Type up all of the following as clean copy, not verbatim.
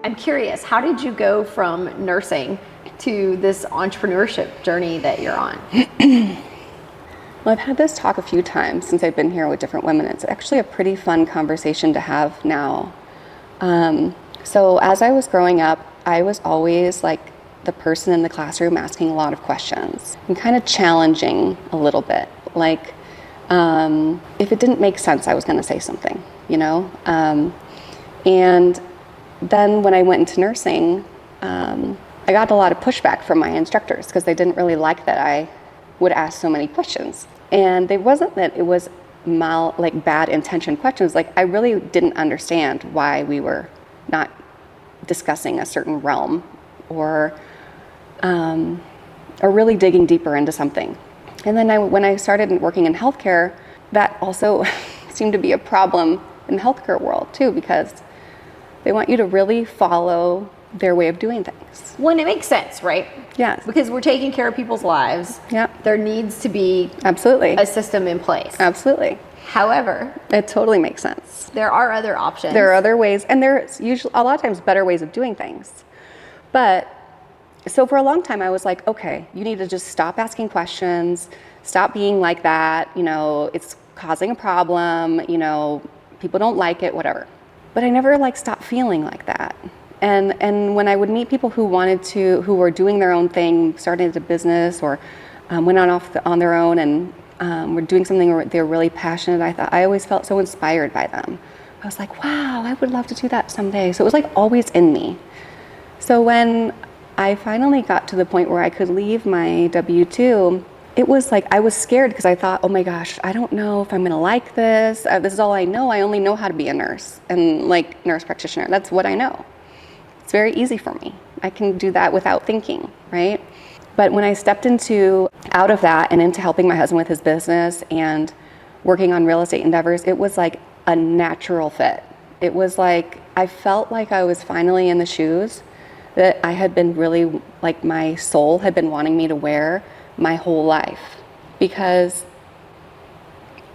I'm curious, how did you go from nursing to this entrepreneurship journey that you're on? Well, I've had this talk a few times since I've been here with different women. It's actually a pretty fun conversation to have now. So as I was growing up, I was always like the person in the classroom asking a lot of questions and kind of challenging a little bit. Like, if it didn't make sense, I was going to say something, you know? And then when I went into nursing, I got a lot of pushback from my instructors because they didn't really like that I would ask so many questions. And it wasn't that it was bad intentioned questions. Like, I really didn't understand why we were not discussing a certain realm or really digging deeper into something. And then when I started working in healthcare, that also seemed to be a problem in the healthcare world too, because they want you to really follow their way of doing things. Well, and it makes sense, right? Yes. Because we're taking care of people's lives. Yep. There needs to be Absolutely. a system in place. Absolutely. However, It totally makes sense. there are other options. There are other ways, and there's usually a lot of times better ways of doing things. But so for a long time I was like, okay, you need to just stop asking questions, stop being like that, you know, it's causing a problem, you know, people don't like it, whatever. But I never stopped feeling like that. And when I would meet people who were doing their own thing, started a business or went on their own and were doing something they're really passionate, I always felt so inspired by them. I was like, wow, I would love to do that someday. So it was like always in me. So when I finally got to the point where I could leave my W-2, it was like I was scared because I thought, oh my gosh, I don't know if I'm gonna like this. This is all I know. I only know how to be a nurse and nurse practitioner. That's what I know. It's very easy for me. I can do that without thinking, right? But when I stepped out of that and into helping my husband with his business and working on real estate endeavors, it was like a natural fit. It was like I felt like I was finally in the shoes that I had been really, my soul had been wanting me to wear my whole life, because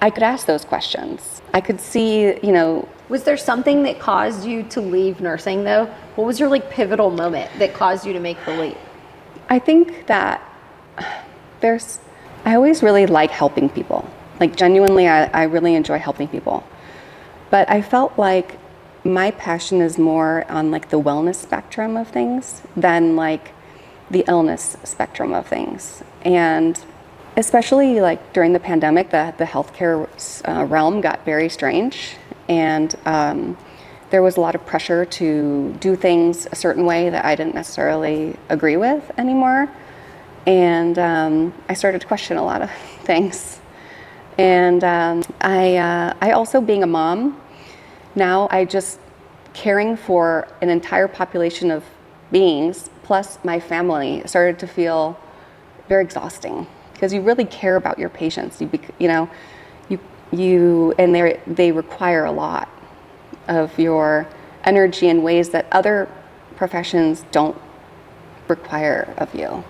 I could ask those questions. I could see, Was there something that caused you to leave nursing though? What was your pivotal moment that caused you to make the leap? I think that I always really like helping people. Genuinely, I really enjoy helping people. But I felt like my passion is more on the wellness spectrum of things than the illness spectrum of things. And especially during the pandemic, the healthcare realm got very strange. And there was a lot of pressure to do things a certain way that I didn't necessarily agree with anymore. And I started to question a lot of things. And I also, being a mom, now I just caring for an entire population of beings, plus my family, started to feel very exhausting, because you really care about your patients. They require a lot of your energy in ways that other professions don't require of you,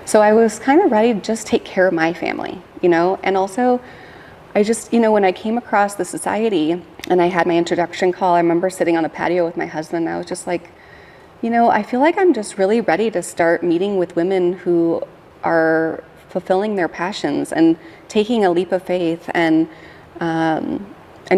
So I was kind of ready to just take care of my family, and also I just, when I came across the society and I had my introduction call, I remember sitting on the patio with my husband, and I was just like, I feel like I'm just really ready to start meeting with women who are fulfilling their passions and taking a leap of faith and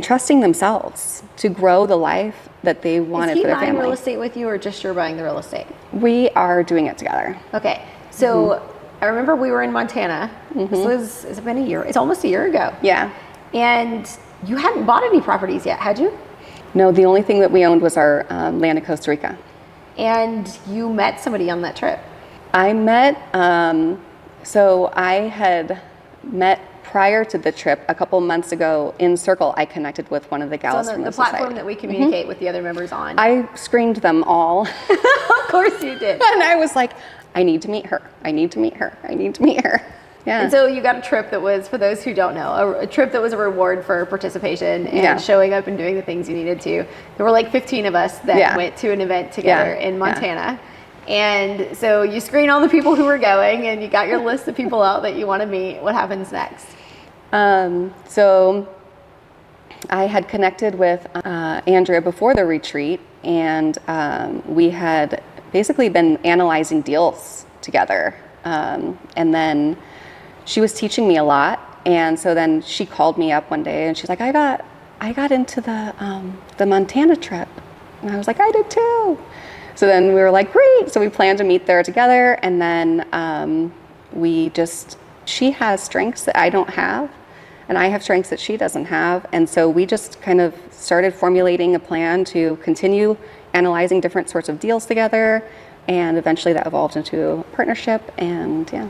trusting themselves to grow the life that they wanted for their family. Is he buying real estate with you, or just you're buying the real estate? We are doing it together. Okay, so I remember we were in Montana. Has it been a year? It's almost a year ago. Yeah. And you hadn't bought any properties yet, had you? No, the only thing that we owned was our land in Costa Rica. And you met somebody on that trip? I met, so I had met prior to the trip a couple months ago in Circle. I connected with one of the gals from the platform society. that we communicate with the other members on. I screened them all. Of course you did. And I was like, I need to meet her. I need to meet her. I need to meet her. Yeah. And so you got a trip that was, for those who don't know, a trip that was a reward for participation and showing up and doing the things you needed to. There were 15 of us that went to an event together in Montana. And so you screen all the people who were going, and you got your list of people out that you want to meet. What happens next? So I had connected with Andrea before the retreat, and we had basically been analyzing deals together. And then she was teaching me a lot, and so then she called me up one day, and she's like, I got into the Montana trip, and I was like, I did too. So then we were like, great. So we planned to meet there together, and then she has strengths that I don't have, and I have strengths that she doesn't have. And so we just kind of started formulating a plan to continue analyzing different sorts of deals together. And eventually that evolved into a partnership. And yeah.